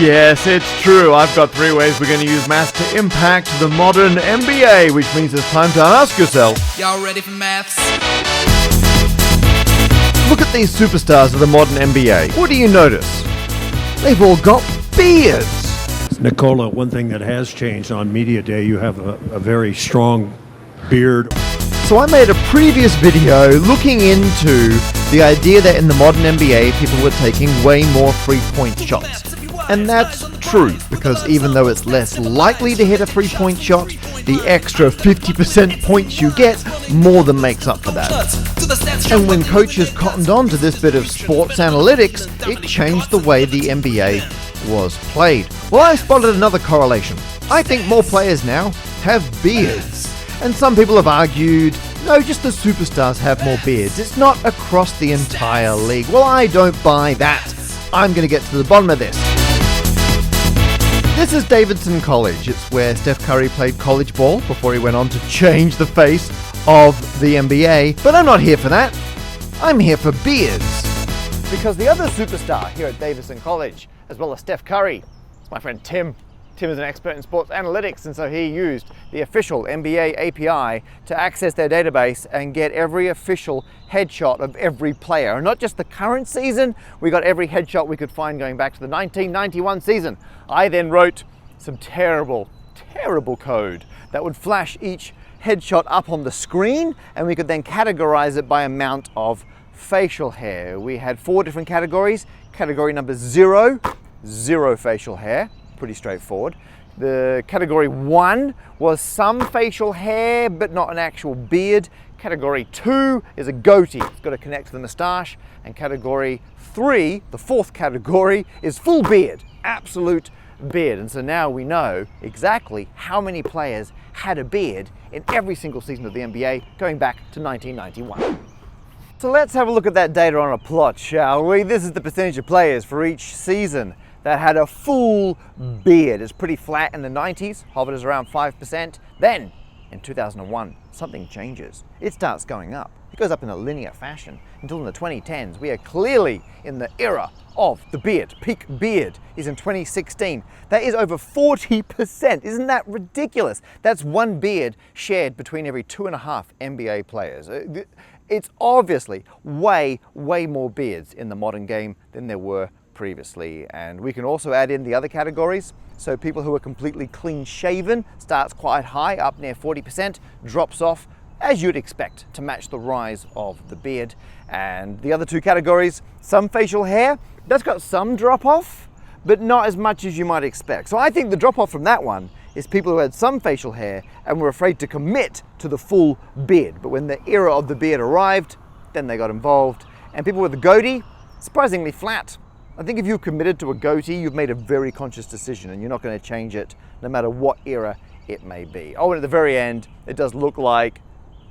Yes, it's true. I've got 3 ways we're going to use maths to impact the modern NBA, which means it's time to ask yourself, y'all ready for maths? Look at these superstars of the modern NBA. What do you notice? They've all got beards. Nicola, one thing that has changed on Media Day, you have a very strong beard. So I made a previous video looking into the idea that in the modern NBA, people were taking way more three-point shots. And that's true, because even though it's less likely to hit a three-point shot, the extra 50% points you get more than makes up for that. And when coaches cottoned on to this bit of sports analytics, it changed the way the NBA was played. Well, I spotted another correlation. I think more players now have beards. And some people have argued, no, just the superstars have more beards. It's not across the entire league. Well, I don't buy that. I'm going to get to the bottom of this. This is Davidson College. It's where Steph Curry played college ball before he went on to change the face of the NBA. But I'm not here for that. I'm here for beards. Because the other superstar here at Davidson College, as well as Steph Curry, is my friend Tim. Tim is an expert in sports analytics, and so he used the official NBA API to access their database and get every official headshot of every player. And not just the current season, we got every headshot we could find going back to the 1991 season. I then wrote some terrible code that would flash each headshot up on the screen, and we could then categorize it by amount of facial hair. We had 4 different categories. Category number 0, 0 facial hair. Pretty straightforward. The category 1 was some facial hair but not an actual beard. Category 2 is a goatee. It's got to connect to the moustache. And category 3, the 4th category, is full beard, absolute beard. And so now we know exactly how many players had a beard in every single season of the NBA going back to 1991. So let's have a look at that data on a plot, shall we? This is the percentage of players for each season that had a full beard. It's pretty flat in the 90s, hovers around 5%. Then, in 2001, something changes. It starts going up. It goes up in a linear fashion until in the 2010s. We are clearly in the era of the beard. Peak beard is in 2016. That is over 40%. Isn't that ridiculous? That's one beard shared between every 2.5 NBA players. It's obviously way more beards in the modern game than there were previously. And we can also add in the other categories. So people who are completely clean shaven starts quite high, up near 40%, drops off as you'd expect to match the rise of the beard. And the other 2 categories, some facial hair, that's got some drop off, but not as much as you might expect. So I think the drop off from that one is people who had some facial hair and were afraid to commit to the full beard. But when the era of the beard arrived, then they got involved. And people with a goatee, surprisingly flat. I think if you've committed to a goatee, you've made a very conscious decision and you're not going to change it no matter what era it may be. Oh, and at the very end, it does look like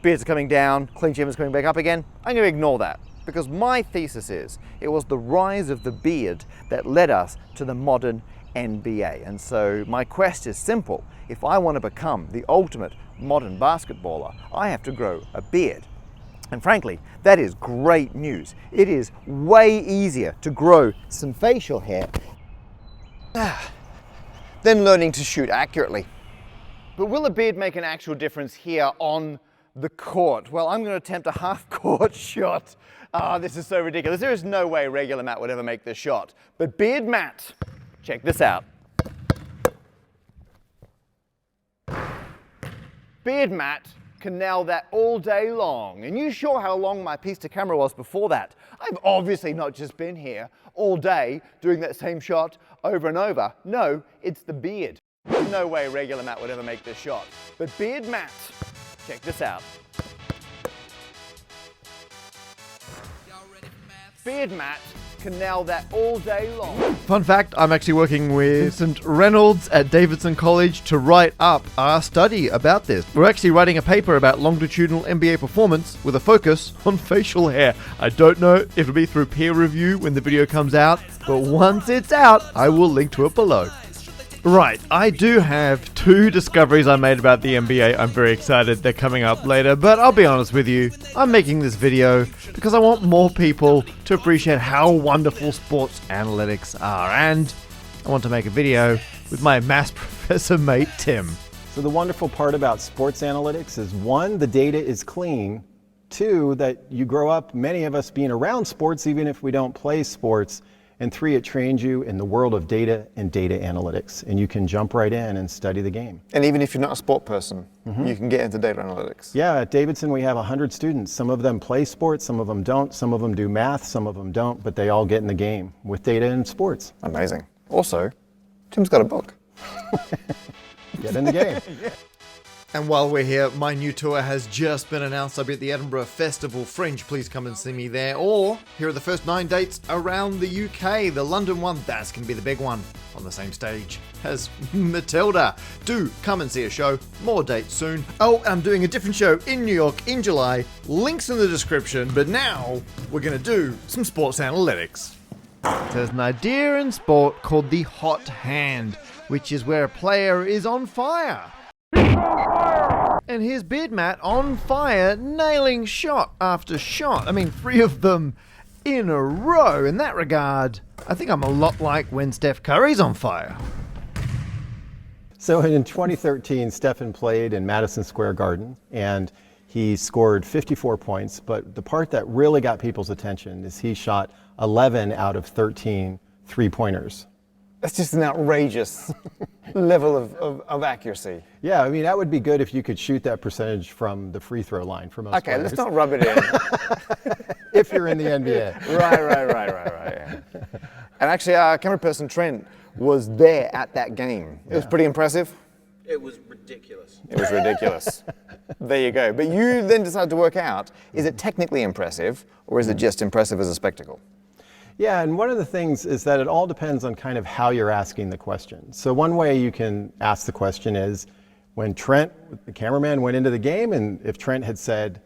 beards are coming down, clean shaven is coming back up again. I'm going to ignore that because my thesis is it was the rise of the beard that led us to the modern NBA. And so my quest is simple. If I want to become the ultimate modern basketballer, I have to grow a beard. And frankly, that is great news. It is way easier to grow some facial hair than learning to shoot accurately. But will a beard make an actual difference here on the court? Well, I'm going to attempt a half-court shot. This is so ridiculous. There is no way regular Matt would ever make this shot. But Beard Matt, check this out. Beard Matt can nail that all day long. And you saw how long my piece to camera was before that. I've obviously not just been here all day doing that same shot over and over. No, it's the beard. There's no way regular Matt would ever make this shot. But Beard Matt, check this out. Beard Matt can nail that all day long. Fun fact, I'm actually working with Vincent Reynolds at Davidson College to write up our study about this. We're actually writing a paper about longitudinal NBA performance with a focus on facial hair. I don't know if it'll be through peer review when the video comes out, but once it's out, I will link to it below. Right, I do have 2 discoveries I made about the NBA. I'm very excited, they're coming up later, but I'll be honest with you, I'm making this video because I want more people to appreciate how wonderful sports analytics are. And I want to make a video with my maths professor mate Tim. So the wonderful part about sports analytics is, one, the data is clean. Two, that you grow up, many of us, being around sports even if we don't play sports. And three, it trains you in the world of data and data analytics, and you can jump right in and study the game. And even if you're not a sport person, you can get into data analytics. Yeah, at Davidson we have 100 students. Some of them play sports, some of them don't, some of them do math, some of them don't, but they all get in the game with data and sports. Amazing. Also, Tim's got a book. Get in the game. And while we're here, my new tour has just been announced. I'll be at the Edinburgh Festival Fringe. Please come and see me there. Or here are the first 9 dates around the UK. The London one, that's going to be the big one, on the same stage as Matilda. Do come and see a show. More dates soon. Oh, I'm doing a different show in New York in July. Links in the description. But now we're going to do some sports analytics. There's an idea in sport called the hot hand, which is where a player is on fire. And here's Beard Matt on fire, nailing shot after shot. I mean, 3 of them in a row. In that regard, I think I'm a lot like when Steph Curry's on fire. So in 2013, Stephen played in Madison Square Garden, and he scored 54 points. But the part that really got people's attention is he shot 11 out of 13 three-pointers. That's just an outrageous level of accuracy. Yeah, I mean, that would be good if you could shoot that percentage from the free throw line for most Okay, players. let's not rub it in. If you're in the NBA. Right. Yeah. And actually, our camera person, Trent, was there at that game. It was pretty impressive. It was ridiculous. It was ridiculous. There you go. But you then decided to work out, is it technically impressive, or is it just impressive as a spectacle? Yeah, and one of the things is that it all depends on kind of how you're asking the question. So one way you can ask the question is, when Trent, the cameraman, went into the game, and if Trent had said,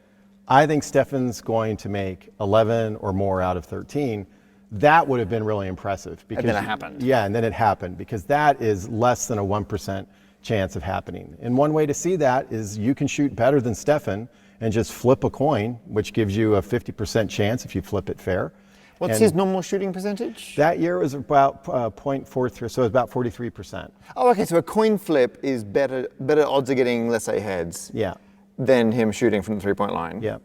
I think Stephen's going to make 11 or more out of 13, that would have been really impressive. And then it happened. Yeah, and then it happened, because that is less than a 1% chance of happening. And one way to see that is you can shoot better than Stephen and just flip a coin, which gives you a 50% chance if you flip it fair. What's his normal shooting percentage? That year was about 0.43, so it was about 43%. Oh, okay, so a coin flip is better odds of getting, let's say, heads. Yeah. Than him shooting from the three-point line. Yeah.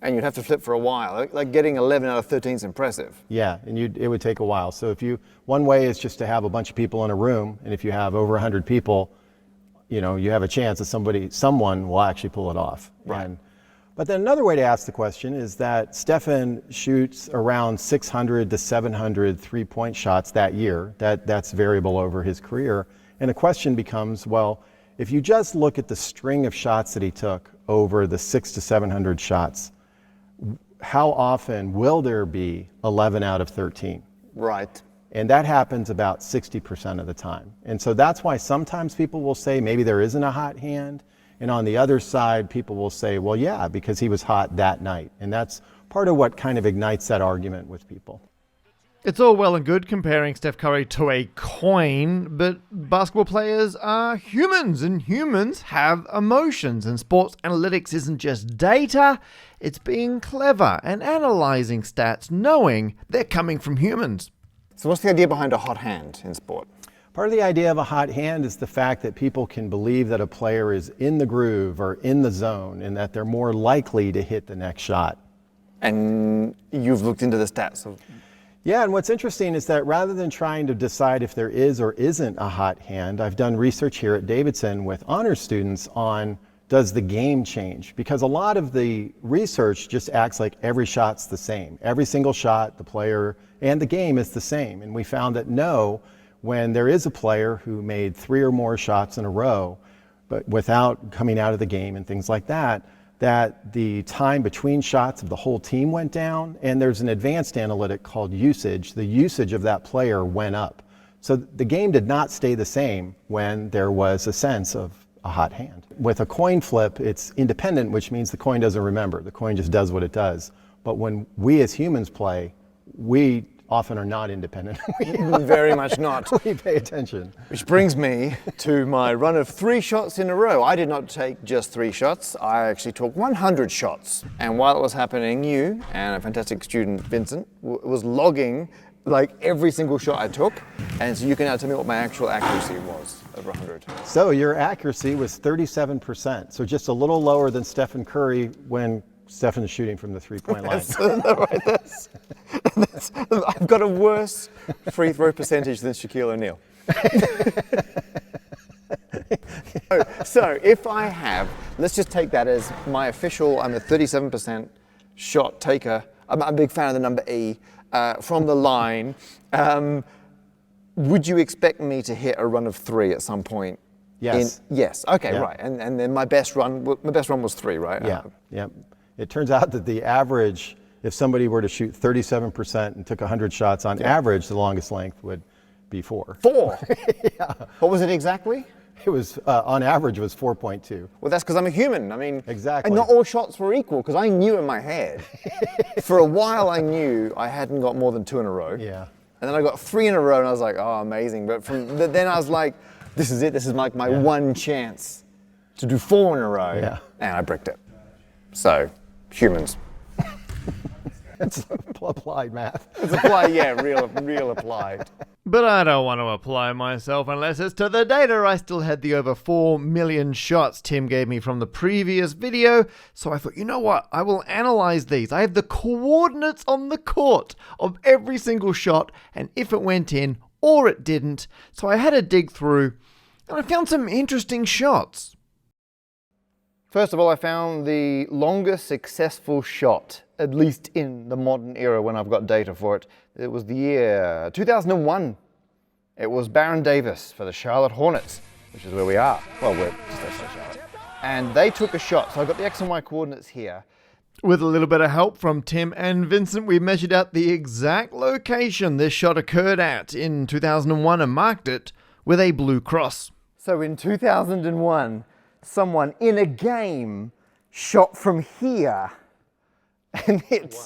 And you'd have to flip for a while. Like getting 11 out of 13 is impressive. Yeah, and it would take a while. So one way is just to have a bunch of people in a room, and if you have over 100 people, you have a chance that someone will actually pull it off. Right. But then another way to ask the question is that Stephen shoots around 600 to 700 three-point shots that year. That's variable over his career. And the question becomes, well, if you just look at the string of shots that he took over the 600 to 700 shots, how often will there be 11 out of 13? Right. And that happens about 60% of the time. And so that's why sometimes people will say maybe there isn't a hot hand. And on the other side, people will say, well, yeah, because he was hot that night. And that's part of what kind of ignites that argument with people. It's all well and good comparing Steph Curry to a coin, but basketball players are humans, and humans have emotions. And sports analytics isn't just data, it's being clever and analyzing stats, knowing they're coming from humans. So what's the idea behind a hot hand in sport? Part of the idea of a hot hand is the fact that people can believe that a player is in the groove or in the zone, and that they're more likely to hit the next shot. And you've looked into the stats of... Yeah, and what's interesting is that rather than trying to decide if there is or isn't a hot hand, I've done research here at Davidson with honors students on, does the game change? Because a lot of the research just acts like every shot's the same. Every single shot, the player and the game is the same. And we found that no, when there is a player who made 3 or more shots in a row, but without coming out of the game and things like that, that the time between shots of the whole team went down, and there's an advanced analytic called usage. The usage of that player went up. So the game did not stay the same when there was a sense of a hot hand. With a coin flip, it's independent, which means the coin doesn't remember. The coin just does what it does. But when we as humans play, we often are not independent. Very much not. We pay attention. Which brings me to my run of 3 shots in a row. I did not take just 3 shots. I actually took 100 shots. And while it was happening, you and a fantastic student, Vincent, was logging like every single shot I took. And so you can now tell me what my actual accuracy was over 100. So your accuracy was 37%, so just a little lower than Stephen Curry when Stephen's shooting from the three-point line. I've got a worse free throw percentage than Shaquille O'Neal. So if I have, let's just take that as my official, I'm a 37% shot taker. I'm a big fan of the number E from the line. Would you expect me to hit a run of 3 at some point? Yes. Yes. Okay. Yeah. Right. And then my best run was 3, right? Yeah. Yeah. It turns out that the average, if somebody were to shoot 37% and took 100 shots on average, the longest length would be 4. 4. Yeah. What was it exactly? It was on average it was 4.2. Well, that's because I'm a human. I mean, Exactly. And not all shots were equal because I knew in my head. For a while, I knew I hadn't got more than 2 in a row. Yeah. And then I got 3 in a row, and I was like, oh, amazing. But then I was like, this is it. This is like my one chance to do 4 in a row. Yeah. And I bricked it. So, humans. It's applied math. It's applied, yeah, real applied. But I don't want to apply myself unless it's to the data. I still had the over 4 million shots Tim gave me from the previous video, so I thought, you know what, I will analyze these. I have the coordinates on the court of every single shot, and if it went in or it didn't. So I had to dig through, and I found some interesting shots. First of all, I found the longest successful shot, at least in the modern era when I've got data for it. It was the year 2001. It was Baron Davis for the Charlotte Hornets, which is where we are. Well, we're just outside Charlotte. And they took a shot. So I've got the X and Y coordinates here. With a little bit of help from Tim and Vincent, we measured out the exact location this shot occurred at in 2001 and marked it with a blue cross. So in 2001, someone in a game shot from here and hit,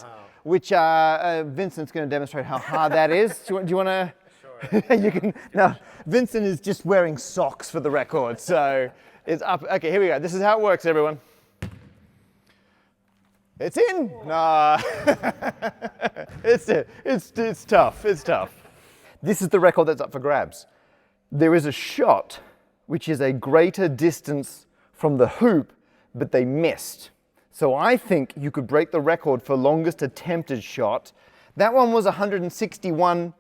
which Vincent's going to demonstrate how hard that is. Do you want to? Sure. You can. No, Vincent is just wearing socks for the record, so it's up. Okay, here we go. This is how it works, everyone. It's in. Nah. It's tough. It's tough. This is the record that's up for grabs. There is a shot which is a greater distance from the hoop, but they missed. So I think you could break the record for longest attempted shot. That one was 161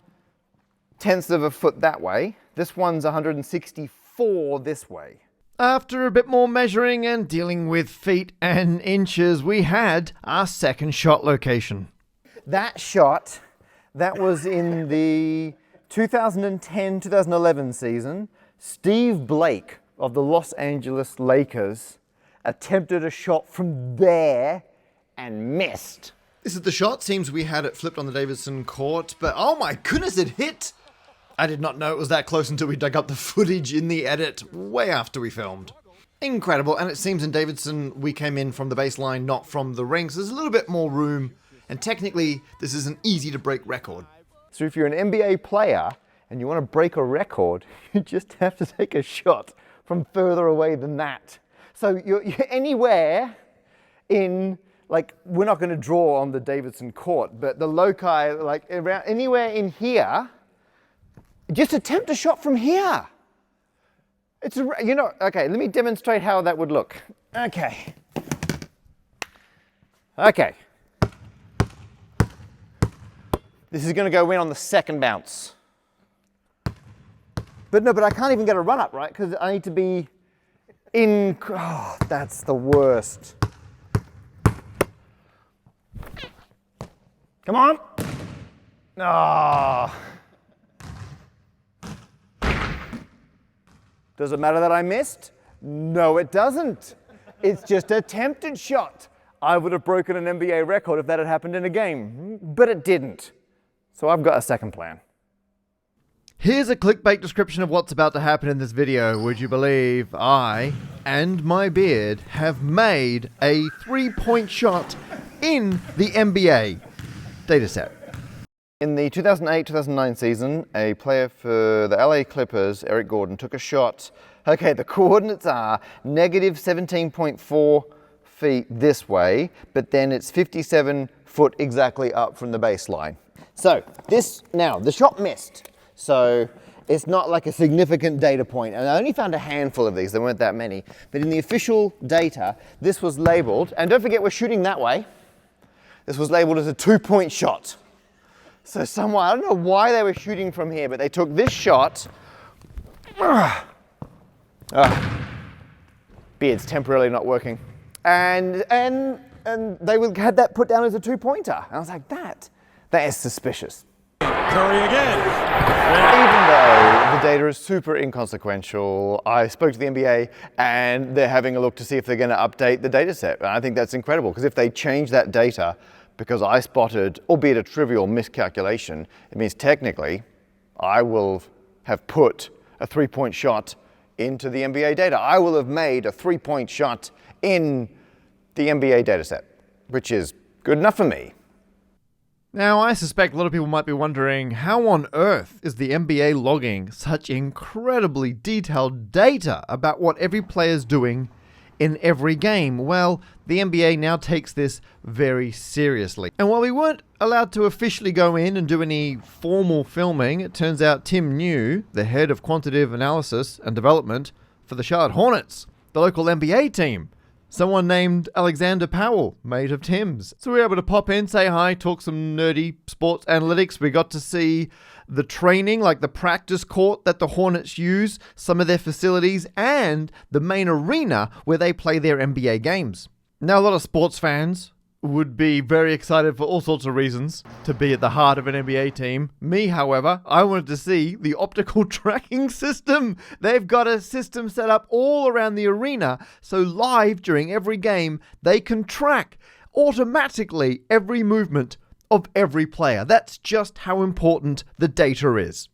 tenths of a foot that way. This one's 164 this way. After a bit more measuring and dealing with feet and inches, we had our second shot location. That shot, that was in the 2010-2011 season. Steve Blake of the Los Angeles Lakers attempted a shot from there and missed. This is the shot. Seems we had it flipped on the Davidson court, but oh my goodness, it hit! I did not know it was that close until we dug up the footage in the edit way after we filmed. Incredible, and it seems in Davidson we came in from the baseline, not from the ring, so there's a little bit more room, and technically this is an easy to break record. So if you're an NBA player and you want to break a record, you just have to take a shot from further away than that. So you're anywhere in, like, we're not going to draw on the Davidson court, but the loci, like around anywhere in here, just attempt a shot from here. It's, you know, okay, let me demonstrate how that would look. Okay. Okay. This is going to go in on the second bounce. But I can't even get a run up, right? Because I need to be in, oh, that's the worst. Come on. Oh. Does it matter that I missed? No, it doesn't. It's just an attempted shot. I would have broken an NBA record if that had happened in a game, but it didn't. So I've got a second plan. Here's a clickbait description of what's about to happen in this video. Would you believe I and my beard have made a 3-point shot in the NBA dataset? In the 2008-2009 season, a player for the LA Clippers, Eric Gordon, took a shot. Okay, the coordinates are negative 17.4 feet this way, but then it's 57 foot exactly up from the baseline. So this, now, the shot missed. So it's not like a significant data point. And I only found a handful of these, there weren't that many. But in the official data, this was labeled, and don't forget we're shooting that way. This was labeled as a 2-point shot. So someone, I don't know why they were shooting from here, but they took this shot. Beard's temporarily not working. And they had that put down as a 2-pointer. And I was like, that is suspicious. Curry again. Even though the data is super inconsequential, I spoke to the NBA and they're having a look to see if they're going to update the data set. And I think that's incredible, because if they change that data because I spotted, albeit a trivial miscalculation, it means technically I will have put a 3-point shot into the NBA data. I will have made a 3-point shot in the NBA data set, which is good enough for me. Now, I suspect a lot of people might be wondering, how on earth is the NBA logging such incredibly detailed data about what every player's doing in every game? Well, the NBA now takes this very seriously. And while we weren't allowed to officially go in and do any formal filming, it turns out Tim New, the head of quantitative analysis and development for the Charlotte Hornets, the local NBA team, someone named Alexander Powell, mate of Tim's. So we were able to pop in, say hi, talk some nerdy sports analytics. We got to see the training, like the practice court that the Hornets use, some of their facilities, and the main arena where they play their NBA games. Now, a lot of sports fans would be very excited for all sorts of reasons to be at the heart of an NBA team. Me, however, I wanted to see the optical tracking system. They've got a system set up all around the arena, so live during every game, they can track automatically every movement of every player. That's just how important the data is.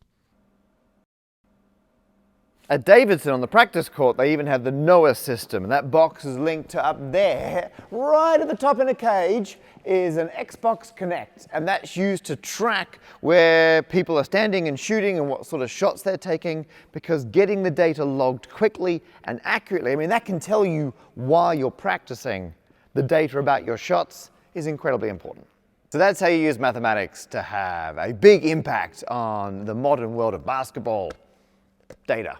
At Davidson on the practice court, they even have the NOAA system, and that box is linked to up there. Right at the top in a cage is an Xbox Connect, and that's used to track where people are standing and shooting and what sort of shots they're taking, because getting the data logged quickly and accurately, I mean, that can tell you while you're practicing the data about your shots is incredibly important. So that's how you use mathematics to have a big impact on the modern world of basketball. Data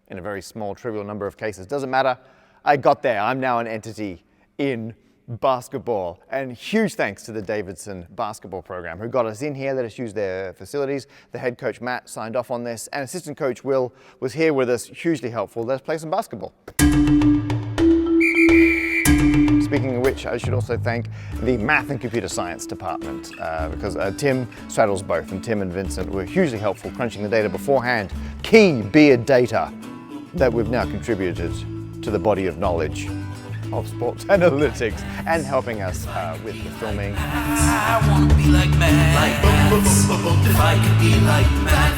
in a very small, trivial number of cases. Doesn't matter. I got there. I'm now an entity in basketball. And huge thanks to the Davidson basketball program who got us in here, let us use their facilities. The head coach, Matt, signed off on this. And assistant coach, Will, was here with us, hugely helpful. Let's play some basketball. Speaking of which, I should also thank the Math and Computer Science department because Tim straddles both, and Tim and Vincent were hugely helpful crunching the data beforehand. Key Beard data that we've now contributed to the body of knowledge of sports analytics and helping us with the filming. I wanna be like Matt. If I could be like Matt.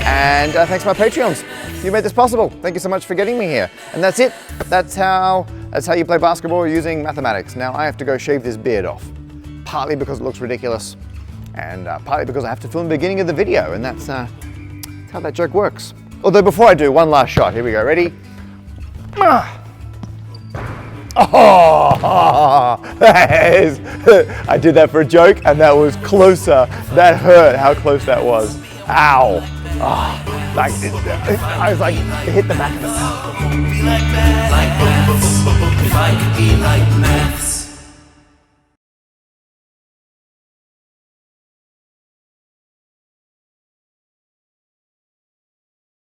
And thanks to my Patreons. You made this possible. Thank you so much for getting me here. And that's it. That's how you play basketball using mathematics. Now I have to go shave this beard off. Partly because it looks ridiculous, and partly because I have to film the beginning of the video, and that's how that joke works. Although before I do, one last shot. Here we go. Ready? Oh, that is, I did that for a joke, and that was closer. That hurt how close that was. Ow. Oh, like I was like, it hit the back of the mouth. If I could be like Matt.